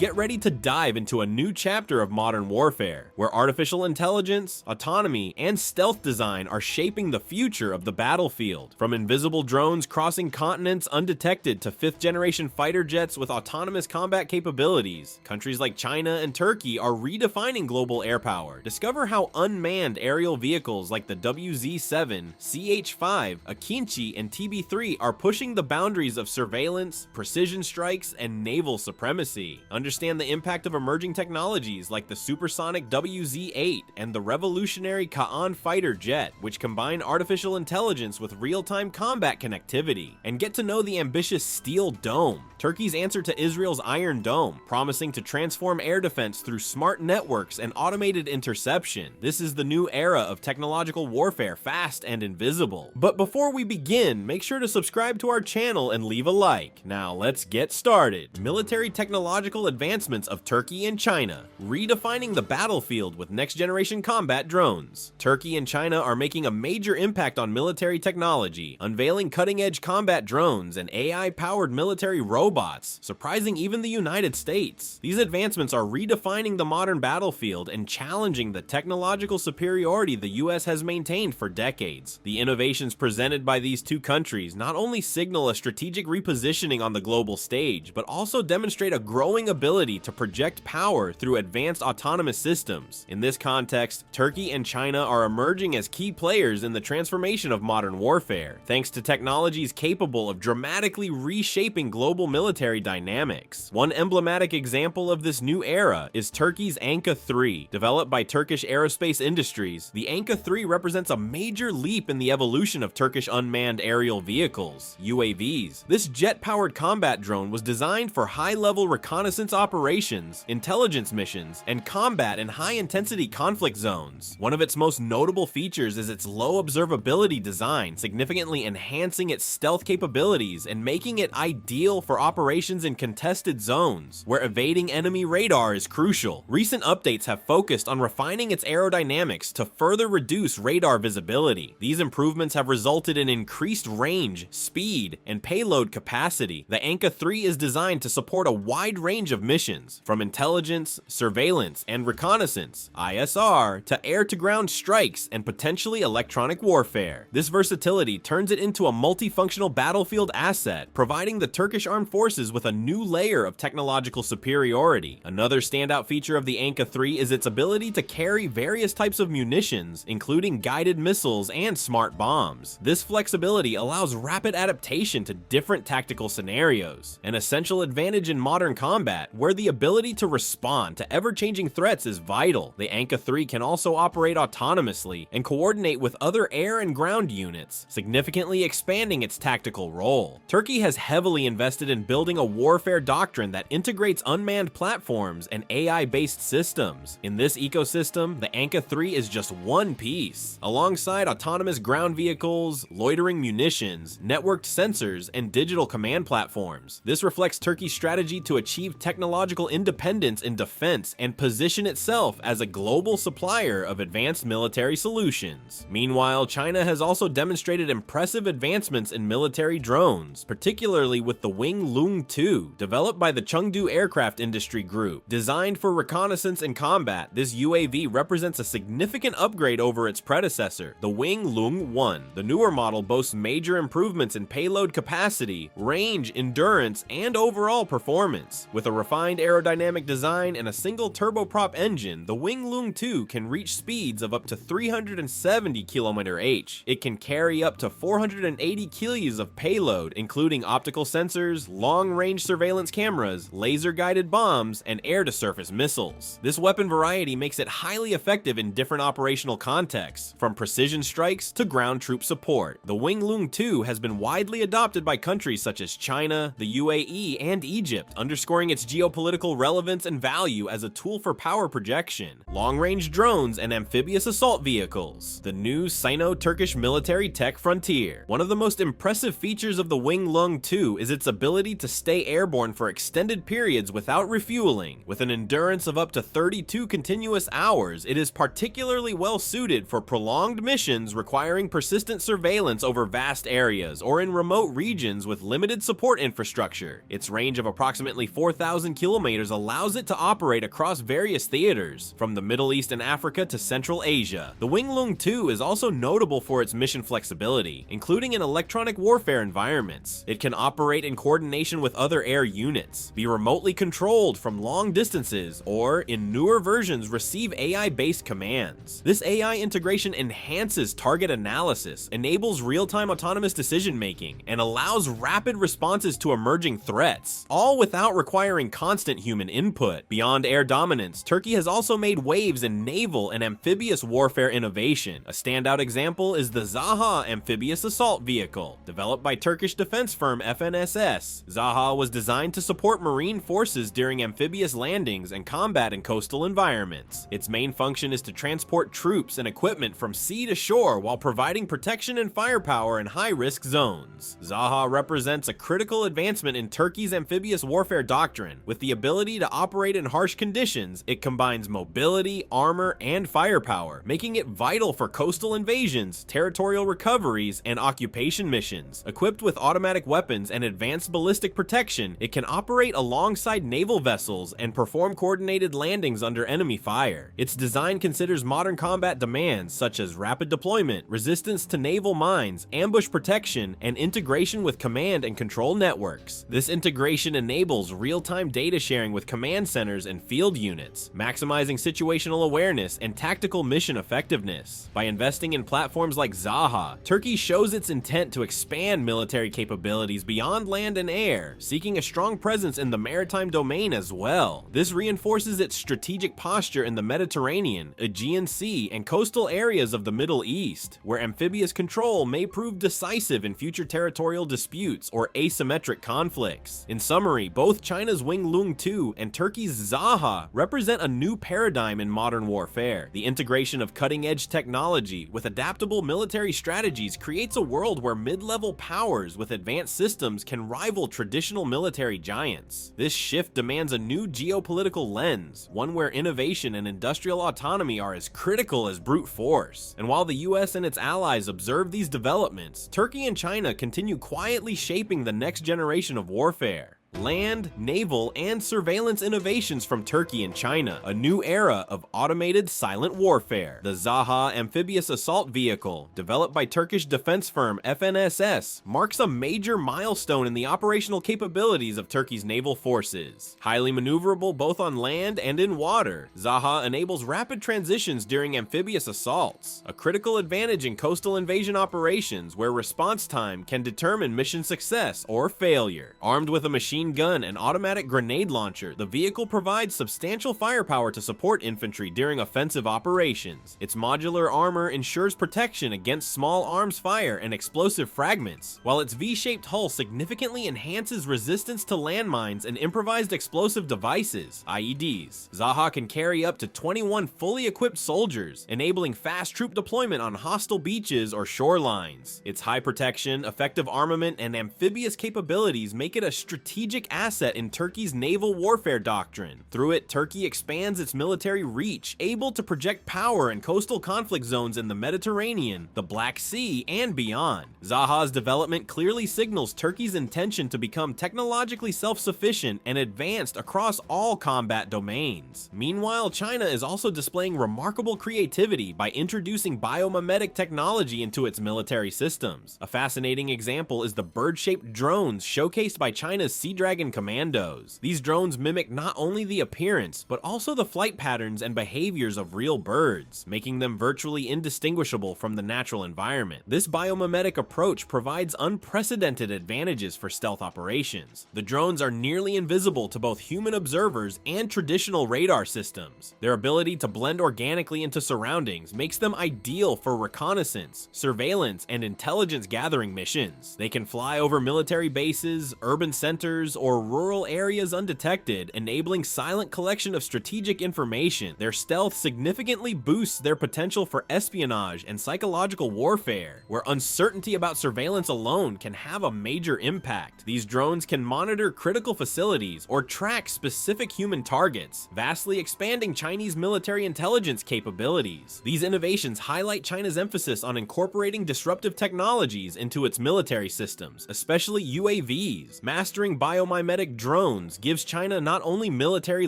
get ready to dive into a new chapter of modern warfare, where artificial intelligence, autonomy, and stealth design are shaping the future of the battlefield. From invisible drones crossing continents undetected to 5th-generation fighter jets with autonomous combat capabilities, countries like China and Turkey are redefining global air power. Discover how unmanned aerial vehicles like the WZ-7, CH-5, Akinci, and TB-3 are pushing the boundaries of surveillance, precision strikes, and naval supremacy. Understand the impact of emerging technologies like the supersonic WZ-8 and the revolutionary Kaan fighter jet, which combine artificial intelligence with real-time combat connectivity. And get to know the ambitious Steel Dome, Turkey's answer to Israel's Iron Dome, promising to transform air defense through smart networks and automated interception. This is the new era of technological warfare, fast and invisible. But before we begin, make sure to subscribe to our channel and leave a like. Now let's get started. Military technological advancements of Turkey and China, redefining the battlefield with next-generation combat drones. Turkey and China are making a major impact on military technology, unveiling cutting-edge combat drones and AI-powered military robots, surprising even the United States. These advancements are redefining the modern battlefield and challenging the technological superiority the US has maintained for decades. The innovations presented by these two countries not only signal a strategic repositioning on the global stage, but also demonstrate a growing ability to project power through advanced autonomous systems. In this context, Turkey and China are emerging as key players in the transformation of modern warfare, thanks to technologies capable of dramatically reshaping global military dynamics. One emblematic example of this new era is Turkey's Anka-3. Developed by Turkish aerospace industries, the Anka-3 represents a major leap in the evolution of Turkish unmanned aerial vehicles, UAVs. This jet-powered combat drone was designed for high-level reconnaissance operations, intelligence missions, and combat in high-intensity conflict zones. One of its most notable features is its low observability design, significantly enhancing its stealth capabilities and making it ideal for operations in contested zones, where evading enemy radar is crucial. Recent updates have focused on refining its aerodynamics to further reduce radar visibility. These improvements have resulted in increased range, speed, and payload capacity. The Anka-3 is designed to support a wide range of missions, from intelligence, surveillance, and reconnaissance, ISR, to air-to-ground strikes and potentially electronic warfare. This versatility turns it into a multifunctional battlefield asset, providing the Turkish armed forces with a new layer of technological superiority. Another standout feature of the Anka-3 is its ability to carry various types of munitions, including guided missiles and smart bombs. This flexibility allows rapid adaptation to different tactical scenarios, an essential advantage in modern combat, where the ability to respond to ever-changing threats is vital. The Anka-3 can also operate autonomously and coordinate with other air and ground units, significantly expanding its tactical role. Turkey has heavily invested in building a warfare doctrine that integrates unmanned platforms and AI-based systems. In this ecosystem, the Anka-3 is just one piece. Alongside autonomous ground vehicles, loitering munitions, networked sensors, and digital command platforms. This reflects Turkey's strategy to achieve technological independence in defense and position itself as a global supplier of advanced military solutions. Meanwhile, China has also demonstrated impressive advancements in military drones, particularly with the Wing Lung 2, developed by the Chengdu Aircraft Industry Group. Designed for reconnaissance and combat, this UAV represents a significant upgrade over its predecessor, the Wing Lung 1. The newer model boasts major improvements in payload capacity, range, endurance, and overall performance. With a refined aerodynamic design and a single turboprop engine, the Wing Lung 2 can reach speeds of up to 370 km/h. It can carry up to 480 kilos of payload, including optical sensors, long-range surveillance cameras, laser-guided bombs, and air-to-surface missiles. This weapon variety makes it highly effective in different operational contexts, from precision strikes to ground troop support. The Wing Lung 2 has been widely adopted by countries such as China, the UAE, and Egypt, underscoring its geopolitical relevance and value as a tool for power projection, long-range drones, and amphibious assault vehicles. The new Sino-Turkish military tech frontier. One of the most impressive features of the Wing Lung 2 is its ability to stay airborne for extended periods without refueling. With an endurance of up to 32 continuous hours, it is particularly well suited for prolonged missions requiring persistent surveillance over vast areas or in remote regions with limited support infrastructure. Its range of approximately 4,000 1,000 kilometers allows it to operate across various theaters, from the Middle East and Africa to Central Asia. The Winglong 2 is also notable for its mission flexibility, including in electronic warfare environments. It can operate in coordination with other air units, be remotely controlled from long distances, or, in newer versions, receive AI-based commands. This AI integration enhances target analysis, enables real-time autonomous decision-making, and allows rapid responses to emerging threats, all without requiring constant human input. Beyond air dominance, Turkey has also made waves in naval and amphibious warfare innovation. A standout example is the Zaha amphibious assault vehicle. Developed by Turkish defense firm FNSS, Zaha was designed to support marine forces during amphibious landings and combat in coastal environments. Its main function is to transport troops and equipment from sea to shore while providing protection and firepower in high-risk zones. Zaha represents a critical advancement in Turkey's amphibious warfare doctrine. With the ability to operate in harsh conditions, it combines mobility, armor, and firepower, making it vital for coastal invasions, territorial recoveries, and occupation missions. Equipped with automatic weapons and advanced ballistic protection, it can operate alongside naval vessels and perform coordinated landings under enemy fire. Its design considers modern combat demands such as rapid deployment, resistance to naval mines, ambush protection, and integration with command and control networks. This integration enables real-time data sharing with command centers and field units, maximizing situational awareness and tactical mission effectiveness. By investing in platforms like Zaha, Turkey shows its intent to expand military capabilities beyond land and air, seeking a strong presence in the maritime domain as well. This reinforces its strategic posture in the Mediterranean, Aegean Sea, and coastal areas of the Middle East, where amphibious control may prove decisive in future territorial disputes or asymmetric conflicts. In summary, both China's Winglong 2 and Turkey's Zaha represent a new paradigm in modern warfare. The integration of cutting-edge technology with adaptable military strategies creates a world where mid-level powers with advanced systems can rival traditional military giants. This shift demands a new geopolitical lens, one where innovation and industrial autonomy are as critical as brute force. And while the US and its allies observe these developments, Turkey and China continue quietly shaping the next generation of warfare. Land, naval, and surveillance innovations from Turkey and China, a new era of automated silent warfare. The Zaha amphibious assault vehicle, developed by Turkish defense firm FNSS, marks a major milestone in the operational capabilities of Turkey's naval forces. Highly maneuverable both on land and in water, Zaha enables rapid transitions during amphibious assaults, a critical advantage in coastal invasion operations where response time can determine mission success or failure. Armed with a machine gun and automatic grenade launcher, the vehicle provides substantial firepower to support infantry during offensive operations. Its modular armor ensures protection against small arms fire and explosive fragments, while its V-shaped hull significantly enhances resistance to landmines and improvised explosive devices, IEDs. Zaha can carry up to 21 fully equipped soldiers, enabling fast troop deployment on hostile beaches or shorelines. Its high protection, effective armament, and amphibious capabilities make it a strategic asset in Turkey's naval warfare doctrine. Through it, Turkey expands its military reach, able to project power in coastal conflict zones in the Mediterranean, the Black Sea, and beyond. Zaha's development clearly signals Turkey's intention to become technologically self-sufficient and advanced across all combat domains. Meanwhile, China is also displaying remarkable creativity by introducing biomimetic technology into its military systems. A fascinating example is the bird-shaped drones showcased by China's Sea Dragon commandos. These drones mimic not only the appearance, but also the flight patterns and behaviors of real birds, making them virtually indistinguishable from the natural environment. This biomimetic approach provides unprecedented advantages for stealth operations. The drones are nearly invisible to both human observers and traditional radar systems. Their ability to blend organically into surroundings makes them ideal for reconnaissance, surveillance, and intelligence gathering missions. They can fly over military bases, urban centers, or rural areas undetected, enabling silent collection of strategic information. Their stealth significantly boosts their potential for espionage and psychological warfare, where uncertainty about surveillance alone can have a major impact. These drones can monitor critical facilities or track specific human targets, vastly expanding Chinese military intelligence capabilities. These innovations highlight China's emphasis on incorporating disruptive technologies into its military systems, especially UAVs. Mastering biomimetic drones gives China not only military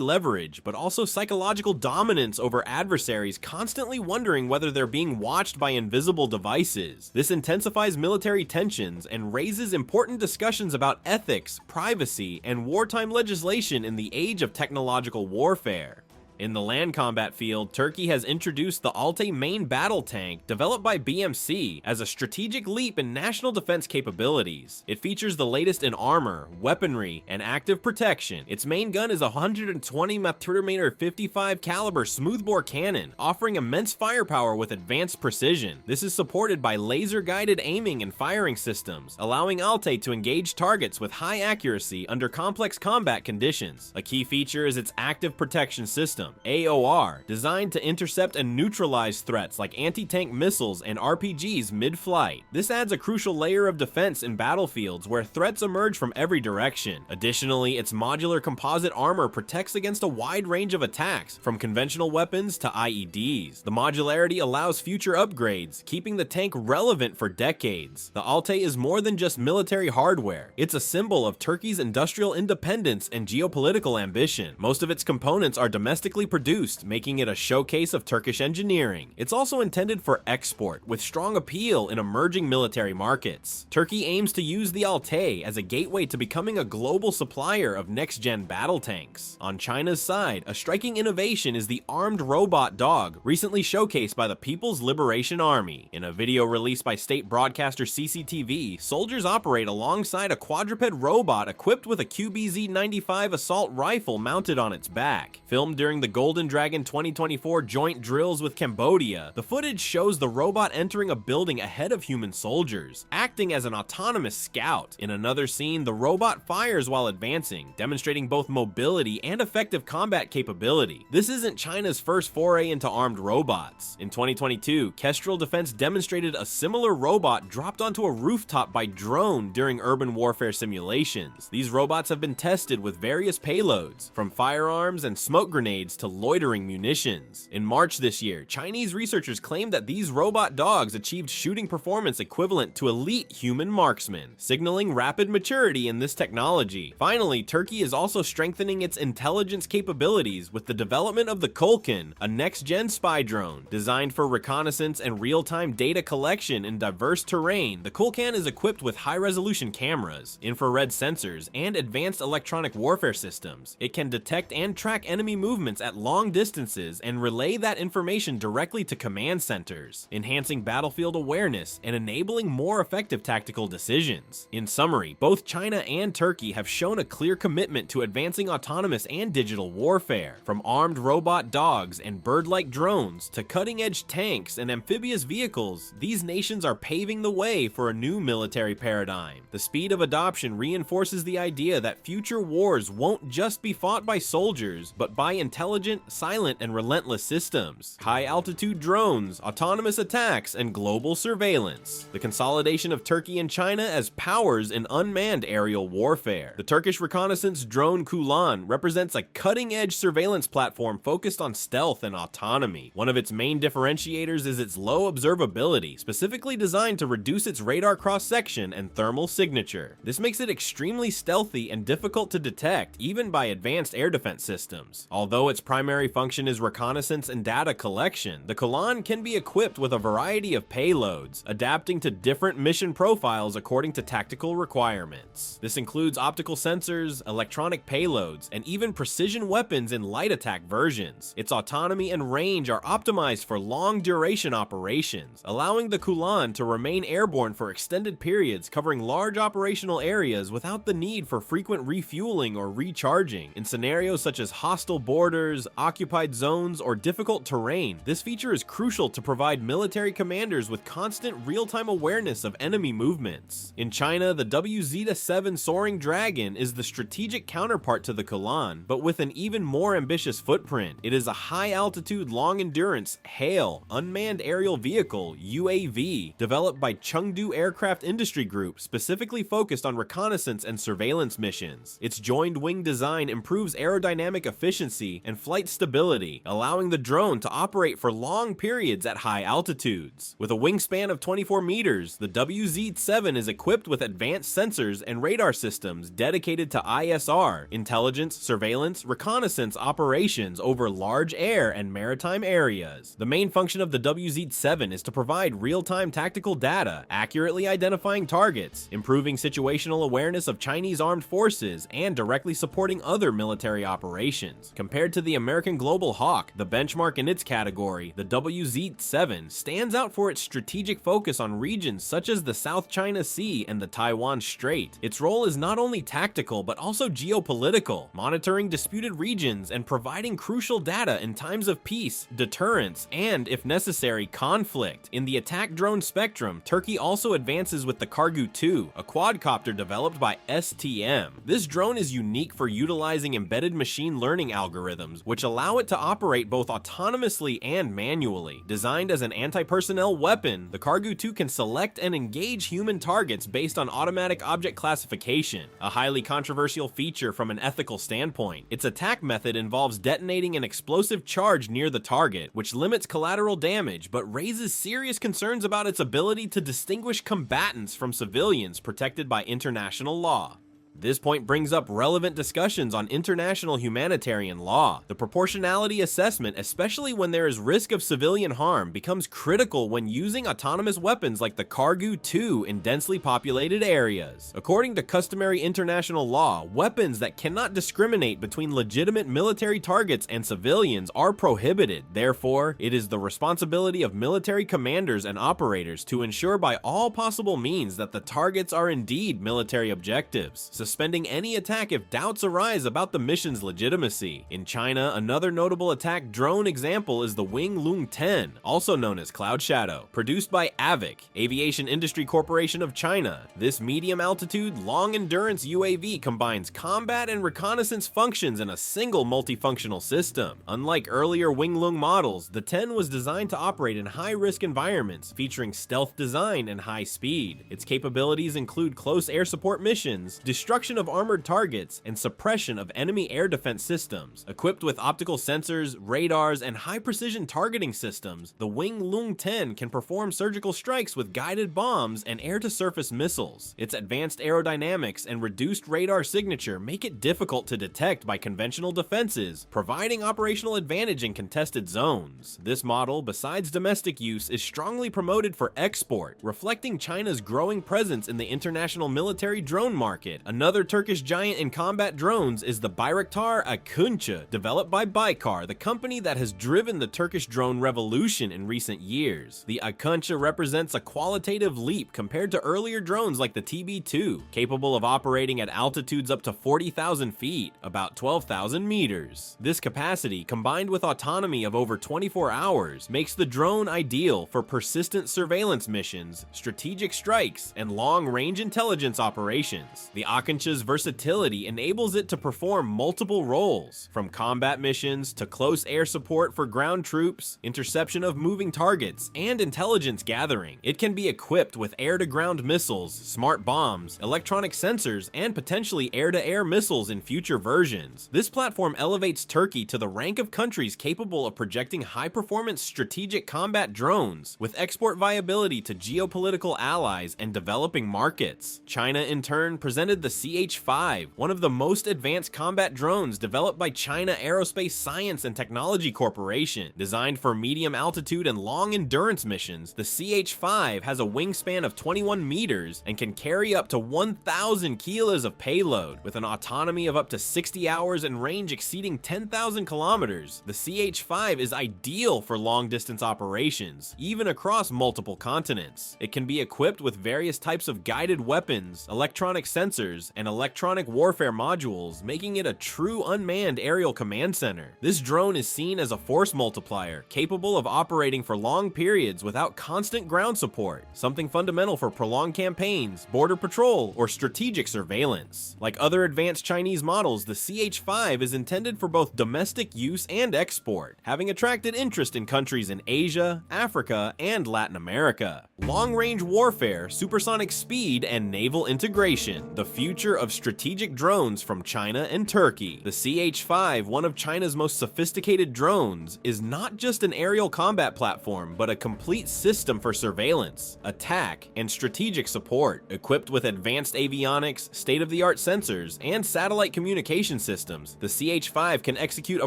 leverage, but also psychological dominance over adversaries constantly wondering whether they're being watched by invisible devices. This intensifies military tensions and raises important discussions about ethics, privacy, and wartime legislation in the age of technological warfare. In the land combat field, Turkey has introduced the Altay main battle tank, developed by BMC, as a strategic leap in national defense capabilities. It features the latest in armor, weaponry, and active protection. Its main gun is a 120 mm 55 caliber smoothbore cannon, offering immense firepower with advanced precision. This is supported by laser-guided aiming and firing systems, allowing Altay to engage targets with high accuracy under complex combat conditions. A key feature is its active protection system, AOR, designed to intercept and neutralize threats like anti-tank missiles and RPGs mid-flight. This adds a crucial layer of defense in battlefields where threats emerge from every direction. Additionally, its modular composite armor protects against a wide range of attacks, from conventional weapons to IEDs. The modularity allows future upgrades, keeping the tank relevant for decades. The Altay is more than just military hardware. It's a symbol of Turkey's industrial independence and geopolitical ambition. Most of its components are domestically produced, making it a showcase of Turkish engineering. It's also intended for export, with strong appeal in emerging military markets. Turkey aims to use the Altay as a gateway to becoming a global supplier of next-gen battle tanks. On China's side, a striking innovation is the armed robot dog, recently showcased by the People's Liberation Army. In a video released by state broadcaster CCTV, soldiers operate alongside a quadruped robot equipped with a QBZ-95 assault rifle mounted on its back. Filmed during the Golden Dragon 2024 joint drills with Cambodia, the footage shows the robot entering a building ahead of human soldiers, acting as an autonomous scout. In another scene, the robot fires while advancing, demonstrating both mobility and effective combat capability. This isn't China's first foray into armed robots. In 2022, Kestrel Defense demonstrated a similar robot dropped onto a rooftop by drone during urban warfare simulations. These robots have been tested with various payloads, from firearms and smoke grenades to loitering munitions. In March this year, Chinese researchers claimed that these robot dogs achieved shooting performance equivalent to elite human marksmen, signaling rapid maturity in this technology. Finally, Turkey is also strengthening its intelligence capabilities with the development of the Kulkan, a next-gen spy drone. Designed for reconnaissance and real-time data collection in diverse terrain, the Kulkan is equipped with high-resolution cameras, infrared sensors, and advanced electronic warfare systems. It can detect and track enemy movements at long distances and relay that information directly to command centers, enhancing battlefield awareness and enabling more effective tactical decisions. In summary, both China and Turkey have shown a clear commitment to advancing autonomous and digital warfare. From armed robot dogs and bird-like drones to cutting-edge tanks and amphibious vehicles, these nations are paving the way for a new military paradigm. The speed of adoption reinforces the idea that future wars won't just be fought by soldiers, but by intelligent, silent, and relentless systems, high-altitude drones, autonomous attacks, and global surveillance. The consolidation of Turkey and China as powers in unmanned aerial warfare. The Turkish reconnaissance drone Kulan represents a cutting-edge surveillance platform focused on stealth and autonomy. One of its main differentiators is its low observability, specifically designed to reduce its radar cross-section and thermal signature. This makes it extremely stealthy and difficult to detect, even by advanced air defense systems. Although its primary function is reconnaissance and data collection, the Kulan can be equipped with a variety of payloads, adapting to different mission profiles according to tactical requirements. This includes optical sensors, electronic payloads, and even precision weapons in light attack versions. Its autonomy and range are optimized for long-duration operations, allowing the Kulan to remain airborne for extended periods, covering large operational areas without the need for frequent refueling or recharging. In scenarios such as hostile borders, occupied zones, or difficult terrain, this feature is crucial to provide military commanders with constant real-time awareness of enemy movements. In China, the WZ-7 Soaring Dragon is the strategic counterpart to the Kulan, but with an even more ambitious footprint. It is a high-altitude, long-endurance, HAIL, unmanned aerial vehicle, UAV, developed by Chengdu Aircraft Industry Group, specifically focused on reconnaissance and surveillance missions. Its joined wing design improves aerodynamic efficiency and and flight stability, allowing the drone to operate for long periods at high altitudes. With a wingspan of 24 meters, the WZ-7 is equipped with advanced sensors and radar systems dedicated to ISR, intelligence, surveillance, reconnaissance operations over large air and maritime areas. The main function of the WZ-7 is to provide real-time tactical data, accurately identifying targets, improving situational awareness of Chinese armed forces, and directly supporting other military operations. Compared to the American Global Hawk, the benchmark in its category, the WZ-7 stands out for its strategic focus on regions such as the South China Sea and the Taiwan Strait. Its role is not only tactical but also geopolitical, monitoring disputed regions and providing crucial data in times of peace, deterrence, and, if necessary, conflict. In the attack drone spectrum, Turkey also advances with the Kargu-2, a quadcopter developed by STM. This drone is unique for utilizing embedded machine learning algorithms, which allow it to operate both autonomously and manually. Designed as an anti-personnel weapon, the Kargu-2 can select and engage human targets based on automatic object classification, a highly controversial feature from an ethical standpoint. Its attack method involves detonating an explosive charge near the target, which limits collateral damage but raises serious concerns about its ability to distinguish combatants from civilians protected by international law. This point brings up relevant discussions on international humanitarian law. The proportionality assessment, especially when there is risk of civilian harm, becomes critical when using autonomous weapons like the Kargu-2 in densely populated areas. According to customary international law, weapons that cannot discriminate between legitimate military targets and civilians are prohibited. Therefore, it is the responsibility of military commanders and operators to ensure by all possible means that the targets are indeed military objectives, suspending any attack if doubts arise about the mission's legitimacy. In China, another notable attack drone example is the Wing Lung 10, also known as Cloud Shadow, produced by AVIC, Aviation Industry Corporation of China. This medium-altitude, long-endurance UAV combines combat and reconnaissance functions in a single multifunctional system. Unlike earlier Wing Lung models, the 10 was designed to operate in high-risk environments, featuring stealth design and high speed. Its capabilities include close air support missions, destruction of armored targets, and suppression of enemy air defense systems. Equipped with optical sensors, radars, and high-precision targeting systems, the Wing Lung 10 can perform surgical strikes with guided bombs and air-to-surface missiles. Its advanced aerodynamics and reduced radar signature make it difficult to detect by conventional defenses, providing operational advantage in contested zones. This model, besides domestic use, is strongly promoted for export, reflecting China's growing presence in the international military drone market. Another Turkish giant in combat drones is the Bayraktar Akıncı, developed by Baykar, the company that has driven the Turkish drone revolution in recent years. The Akıncı represents a qualitative leap compared to earlier drones like the TB2, capable of operating at altitudes up to 40,000 feet, about 12,000 meters. This capacity, combined with autonomy of over 24 hours, makes the drone ideal for persistent surveillance missions, strategic strikes, and long-range intelligence operations. The Akıncı's versatility enables it to perform multiple roles, from combat missions to close air support for ground troops, interception of moving targets, and intelligence gathering. It can be equipped with air-to-ground missiles, smart bombs, electronic sensors, and potentially air-to-air missiles in future versions. This platform elevates Turkey to the rank of countries capable of projecting high-performance strategic combat drones, with export viability to geopolitical allies and developing markets. China, in turn, presented the CH-5, one of the most advanced combat drones developed by China Aerospace Science and Technology Corporation. Designed for medium altitude and long endurance missions, the CH-5 has a wingspan of 21 meters and can carry up to 1,000 kilos of payload. With an autonomy of up to 60 hours and range exceeding 10,000 kilometers, the CH-5 is ideal for long-distance operations, even across multiple continents. It can be equipped with various types of guided weapons, electronic sensors, and electronic warfare modules, making it a true unmanned aerial command center. This drone is seen as a force multiplier, capable of operating for long periods without constant ground support, something fundamental for prolonged campaigns, border patrol, or strategic surveillance. Like other advanced Chinese models, the CH-5 is intended for both domestic use and export, having attracted interest in countries in Asia, Africa, and Latin America. Long-range warfare, supersonic speed, and naval integration. The future future of strategic drones from China and Turkey. The CH-5, one of China's most sophisticated drones, is not just an aerial combat platform, but a complete system for surveillance, attack, and strategic support. Equipped with advanced avionics, state-of-the-art sensors, and satellite communication systems, the CH-5 can execute a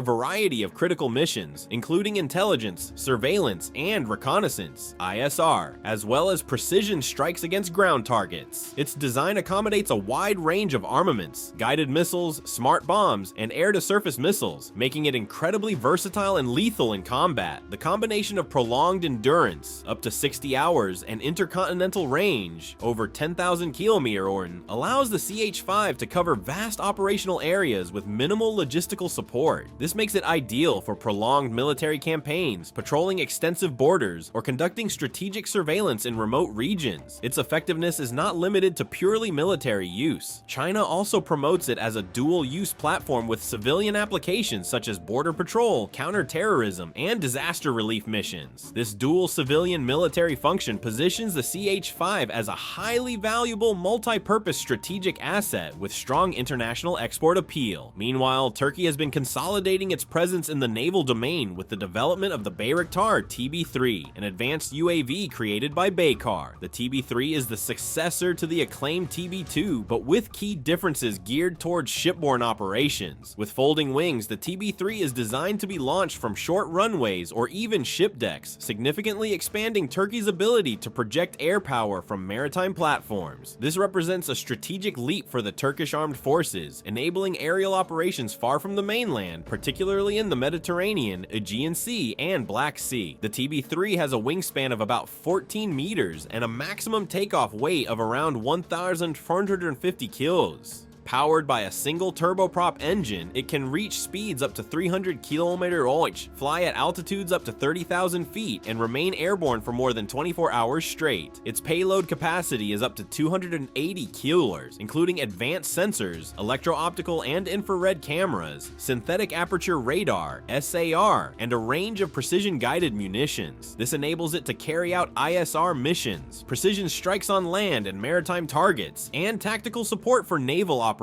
variety of critical missions, including intelligence, surveillance, and reconnaissance (ISR), as well as precision strikes against ground targets. Its design accommodates a wide range of armaments, guided missiles, smart bombs, and air-to-surface missiles, making it incredibly versatile and lethal in combat. The combination of prolonged endurance, up to 60 hours, and intercontinental range, over 10,000 km, allows the CH-5 to cover vast operational areas with minimal logistical support. This makes it ideal for prolonged military campaigns, patrolling extensive borders, or conducting strategic surveillance in remote regions. Its effectiveness is not limited to purely military use. China also promotes it as a dual-use platform with civilian applications such as border patrol, counter-terrorism, and disaster relief missions. This dual civilian-military function positions the CH-5 as a highly valuable multi-purpose strategic asset with strong international export appeal. Meanwhile, Turkey has been consolidating its presence in the naval domain with the development of the Bayraktar TB3, an advanced UAV created by Baykar. The TB3 is the successor to the acclaimed TB2, but with key differences geared towards shipborne operations. With folding wings, the TB3 is designed to be launched from short runways or even ship decks, significantly expanding Turkey's ability to project air power from maritime platforms. This represents a strategic leap for the Turkish armed forces, enabling aerial operations far from the mainland, particularly in the Mediterranean, Aegean Sea, and Black Sea. The TB3 has a wingspan of about 14 meters and a maximum takeoff weight of around 1,450 kilos. Powered by a single turboprop engine, it can reach speeds up to 300 km/h, fly at altitudes up to 30,000 feet, and remain airborne for more than 24 hours straight. Its payload capacity is up to 280 kilos, including advanced sensors, electro-optical and infrared cameras, synthetic aperture radar, SAR, and a range of precision-guided munitions. This enables it to carry out ISR missions, precision strikes on land and maritime targets, and tactical support for naval operations.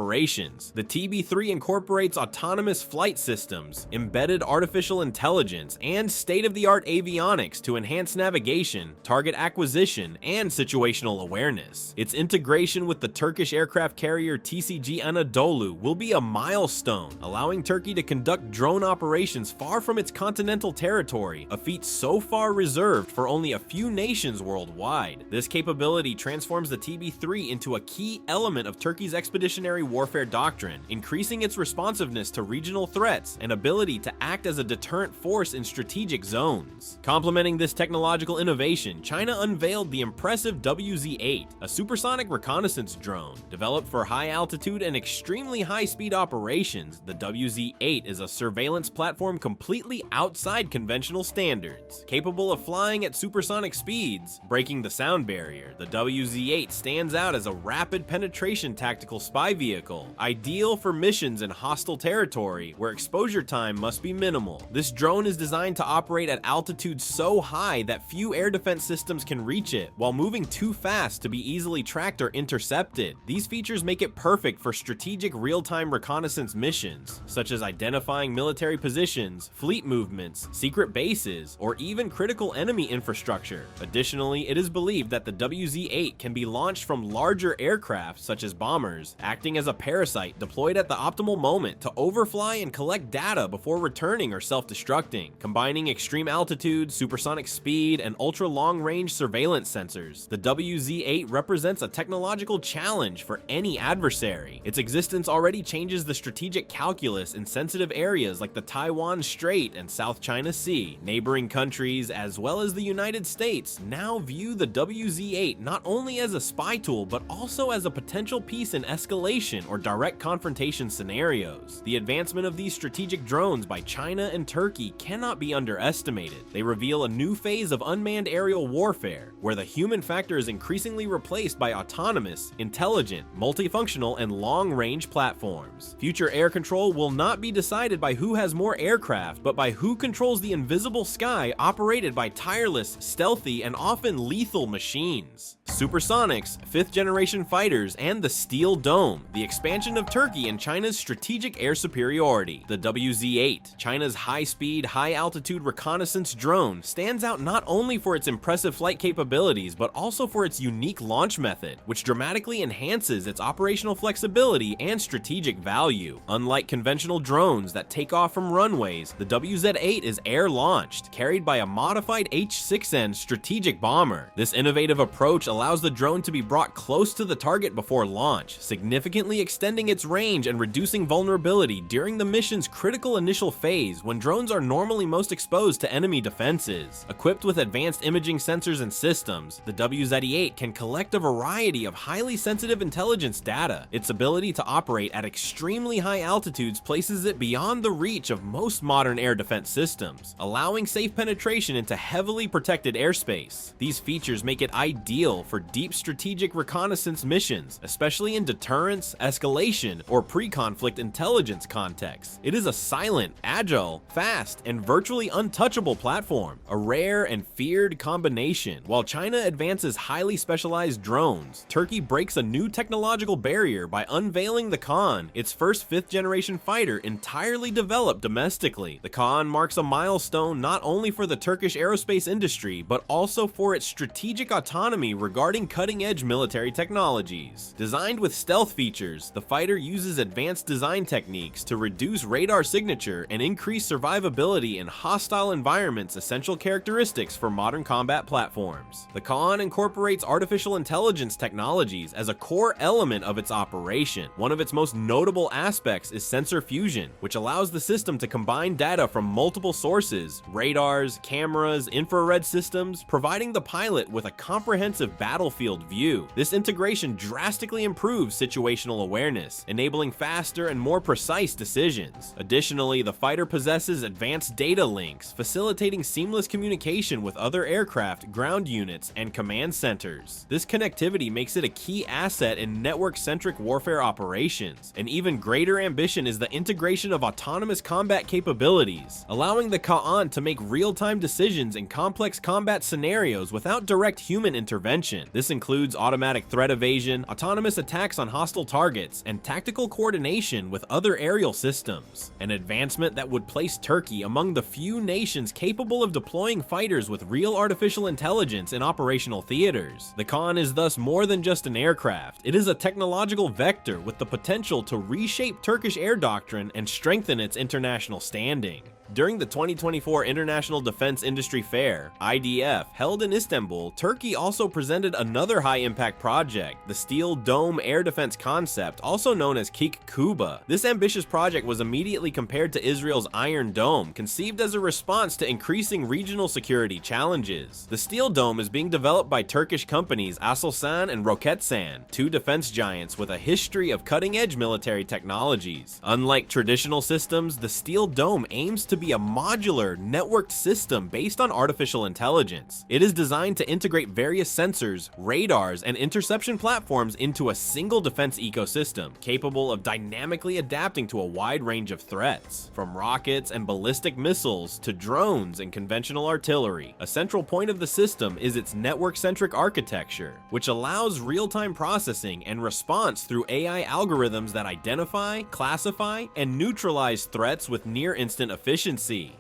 The TB3 incorporates autonomous flight systems, embedded artificial intelligence, and state-of-the-art avionics to enhance navigation, target acquisition, and situational awareness. Its integration with the Turkish aircraft carrier TCG Anadolu will be a milestone, allowing Turkey to conduct drone operations far from its continental territory, a feat so far reserved for only a few nations worldwide. This capability transforms the TB3 into a key element of Turkey's expeditionary warfare doctrine, increasing its responsiveness to regional threats and ability to act as a deterrent force in strategic zones. Complementing this technological innovation, China unveiled the impressive WZ-8, a supersonic reconnaissance drone. Developed for high-altitude and extremely high-speed operations, the WZ-8 is a surveillance platform completely outside conventional standards. Capable of flying at supersonic speeds, breaking the sound barrier, the WZ-8 stands out as a rapid penetration tactical spy vehicle, ideal for missions in hostile territory where exposure time must be minimal. This drone is designed to operate at altitudes so high that few air defense systems can reach it, while moving too fast to be easily tracked or intercepted. These features make it perfect for strategic real-time reconnaissance missions, such as identifying military positions, fleet movements, secret bases, or even critical enemy infrastructure. Additionally, it is believed that the WZ-8 can be launched from larger aircraft, such as bombers, acting as a parasite deployed at the optimal moment to overfly and collect data before returning or self-destructing. Combining extreme altitude, supersonic speed, and ultra-long-range surveillance sensors, the WZ-8 represents a technological challenge for any adversary. Its existence already changes the strategic calculus in sensitive areas like the Taiwan Strait and South China Sea. Neighboring countries, as well as the United States, now view the WZ-8 not only as a spy tool, but also as a potential piece in escalation or direct confrontation scenarios. The advancement of these strategic drones by China and Turkey cannot be underestimated. They reveal a new phase of unmanned aerial warfare, where the human factor is increasingly replaced by autonomous, intelligent, multifunctional, and long-range platforms. Future air control will not be decided by who has more aircraft, but by who controls the invisible sky operated by tireless, stealthy, and often lethal machines. Supersonics, 5th-generation fighters, and the Steel Dome, The expansion of Turkey and China's strategic air superiority. The WZ-8, China's high-speed, high-altitude reconnaissance drone, stands out not only for its impressive flight capabilities, but also for its unique launch method, which dramatically enhances its operational flexibility and strategic value. Unlike conventional drones that take off from runways, the WZ-8 is air-launched, carried by a modified H-6N strategic bomber. This innovative approach allows the drone to be brought close to the target before launch, significantly extending its range and reducing vulnerability during the mission's critical initial phase when drones are normally most exposed to enemy defenses. Equipped with advanced imaging sensors and systems, the WZ-8 can collect a variety of highly sensitive intelligence data. Its ability to operate at extremely high altitudes places it beyond the reach of most modern air defense systems, allowing safe penetration into heavily protected airspace. These features make it ideal for deep strategic reconnaissance missions, especially in deterrence, escalation, or pre-conflict intelligence contexts. It is a silent, agile, fast, and virtually untouchable platform, a rare and feared combination. While China advances highly specialized drones, Turkey breaks a new technological barrier by unveiling the Khan, its first fifth-generation fighter entirely developed domestically. The Khan marks a milestone not only for the Turkish aerospace industry, but also for its strategic autonomy regarding cutting-edge military technologies. Designed with stealth features, the fighter uses advanced design techniques to reduce radar signature and increase survivability in hostile environments, essential characteristics for modern combat platforms. The Khan incorporates artificial intelligence technologies as a core element of its operation. One of its most notable aspects is sensor fusion, which allows the system to combine data from multiple sources, radars, cameras, infrared systems, providing the pilot with a comprehensive battlefield view. This integration drastically improves situational awareness, enabling faster and more precise decisions. Additionally, the fighter possesses advanced data links, facilitating seamless communication with other aircraft, ground units, and command centers. This connectivity makes it a key asset in network-centric warfare operations. An even greater ambition is the integration of autonomous combat capabilities, allowing the Khan to make real-time decisions in complex combat scenarios without direct human intervention. This includes automatic threat evasion, autonomous attacks on hostile targets, and tactical coordination with other aerial systems, an advancement that would place Turkey among the few nations capable of deploying fighters with real artificial intelligence in operational theaters. The Khan is thus more than just an aircraft. It is a technological vector with the potential to reshape Turkish air doctrine and strengthen its international standing. During the 2024 International Defense Industry Fair, IDF, held in Istanbul, Turkey also presented another high-impact project, the Steel Dome Air Defense Concept, also known as Kik Kuba. This ambitious project was immediately compared to Israel's Iron Dome, conceived as a response to increasing regional security challenges. The Steel Dome is being developed by Turkish companies Aselsan and Roketsan, two defense giants with a history of cutting-edge military technologies. Unlike traditional systems, the Steel Dome aims to be a modular, networked system based on artificial intelligence. It is designed to integrate various sensors, radars, and interception platforms into a single defense ecosystem, capable of dynamically adapting to a wide range of threats, from rockets and ballistic missiles to drones and conventional artillery. A central point of the system is its network-centric architecture, which allows real-time processing and response through AI algorithms that identify, classify, and neutralize threats with near-instant efficiency.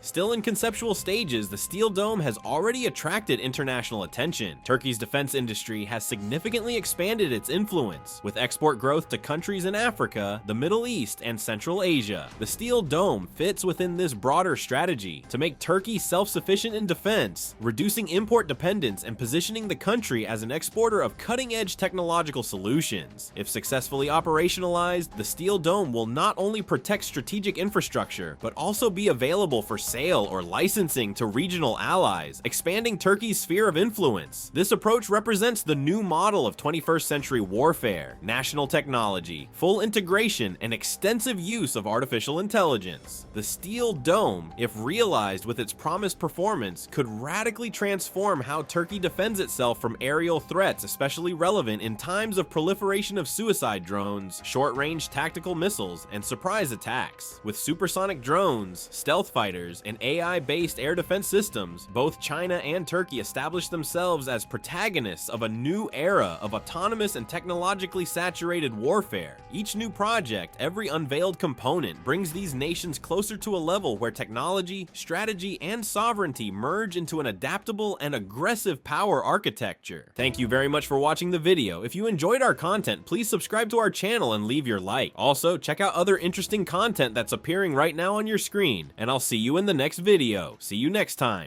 Still in conceptual stages, the Steel Dome has already attracted international attention. Turkey's defense industry has significantly expanded its influence, with export growth to countries in Africa, the Middle East, and Central Asia. The Steel Dome fits within this broader strategy to make Turkey self-sufficient in defense, reducing import dependence and positioning the country as an exporter of cutting-edge technological solutions. If successfully operationalized, the Steel Dome will not only protect strategic infrastructure, but also be available for sale or licensing to regional allies, expanding Turkey's sphere of influence. This approach represents the new model of 21st century warfare: national technology, full integration, and extensive use of artificial intelligence. The Steel Dome, if realized with its promised performance, could radically transform how Turkey defends itself from aerial threats, especially relevant in times of proliferation of suicide drones, short-range tactical missiles, and surprise attacks. With supersonic drones, stealth stealth fighters, and AI-based air defense systems, both China and Turkey established themselves as protagonists of a new era of autonomous and technologically saturated warfare. Each new project, every unveiled component, brings these nations closer to a level where technology, strategy, and sovereignty merge into an adaptable and aggressive power architecture. Thank you very much for watching the video. If you enjoyed our content, please subscribe to our channel and leave your like. Also, check out other interesting content that's appearing right now on your screen, and I'll see you in the next video. See you next time.